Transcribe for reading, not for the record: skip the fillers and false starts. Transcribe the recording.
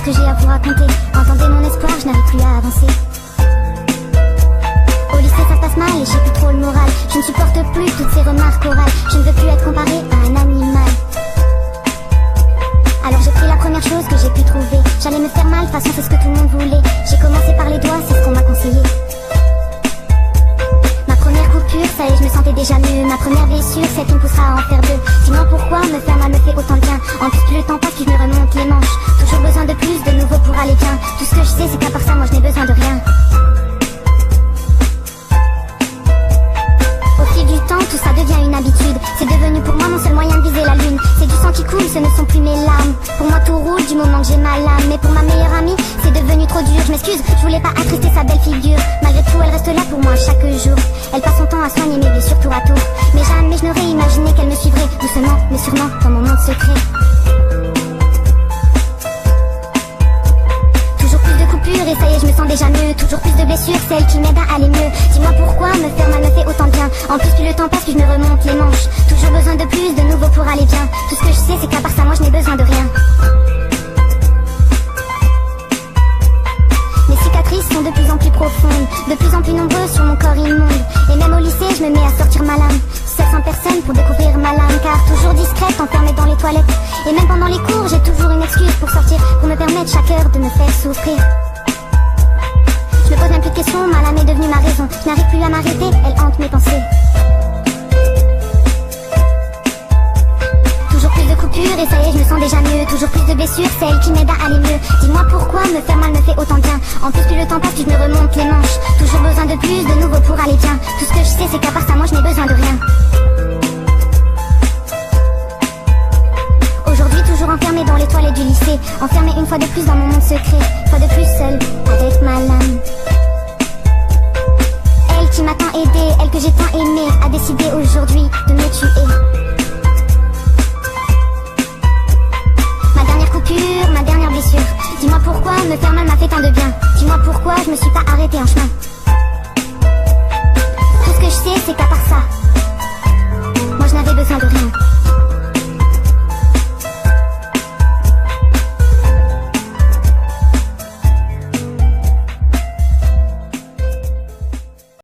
que j'ai à vous raconter. Entendez mon espoir, je n'arrive plus à avancer. Au lycée ça se passe mal et j'ai plus trop le moral. Je ne supporte plus toutes ces remarques orales. Je ne veux plus être comparé à un animal. Alors j'ai pris la première chose que j'ai pu trouver. J'allais me faire mal, de toute façon c'est ce que tout le monde voulait. J'ai commencé par les doigts, c'est ce qu'on m'a conseillé. Ma première coupure, ça y est, je me sentais déjà mieux. Ma première blessure, celle qui me poussera à en faire deux. Dis-moi pourquoi me faire mal me fait autant de bien. En plus plus le temps passe, plus je me remonte les manches. Toujours besoin de plus, de nouveau pour aller bien. Tout ce que je sais c'est qu'à part ça, moi je n'ai besoin de rien. Au fil du temps, tout ça devient une habitude. C'est devenu pour moi mon seul moyen de viser la lune. C'est du sang qui coule, ce ne sont plus mes larmes. Pour moi tout roule du moment que j'ai ma lame. Mais pour ma meilleure amie, c'est devenu trop dur. Je m'excuse, je voulais pas attrister sa belle figure. Malgré tout, elle reste là pour moi chaque jour. Elle passe son temps à soigner mes blessures tour à tour. Mais jamais je n'aurais imaginé qu'elle me suivrait. Doucement, mais sûrement, dans mon monde secret. Toujours plus de coupures et ça y est, je me sens déjà mieux. Toujours plus de blessures, celles qui m'aident à aller mieux. Dis-moi pourquoi me faire mal me fait autant de bien. En plus plus le temps passe, plus je me remonte les manches. Toujours besoin de plus, de nouveau pour aller bien. Tout ce que je sais c'est qu'à part ça, moi je n'ai besoin de rien. Mes cicatrices sont de plus en plus profondes, de plus en plus nombreuses sur mon corps immonde. Et même au lycée je me mets à sortir ma lame. Seule sans personne pour découvrir ma lame. Car toujours discrète, enfermée dans les toilettes. Et même pendant les cours j'ai toujours une excuse pour sortir. Pour me permettre chaque heure de me faire souffrir. Je me pose même plus de questions, ma lame est devenue ma raison. Je n'arrive plus à m'arrêter, elle hante mes pensées. Toujours plus de coupures et ça y est, je me sens déjà mieux. Toujours plus de blessures, celles qui m'aident à aller mieux. Dis-moi pourquoi me faire mal me fait autant de bien. En plus plus le temps passe, plus je me remonte les manches. Toujours besoin de plus, de nouveau pour aller bien. Tout ce que je sais c'est qu'à part ça, moi je n'ai besoin de rien. Aujourd'hui toujours enfermée dans les toilettes du lycée. Enfermée une fois de plus dans mon monde secret. Une fois de plus seule, avec ma lame. Elle qui m'a tant aidé, elle que j'ai tant aimée, a décidé aujourd'hui de me tuer. Ma dernière coupure, ma dernière blessure. Dis-moi pourquoi me faire mal m'a fait tant de bien. Dis-moi pourquoi je me suis pas arrêtée en chemin. Tout ce que je sais c'est qu'à part ça, moi je n'avais besoin de rien.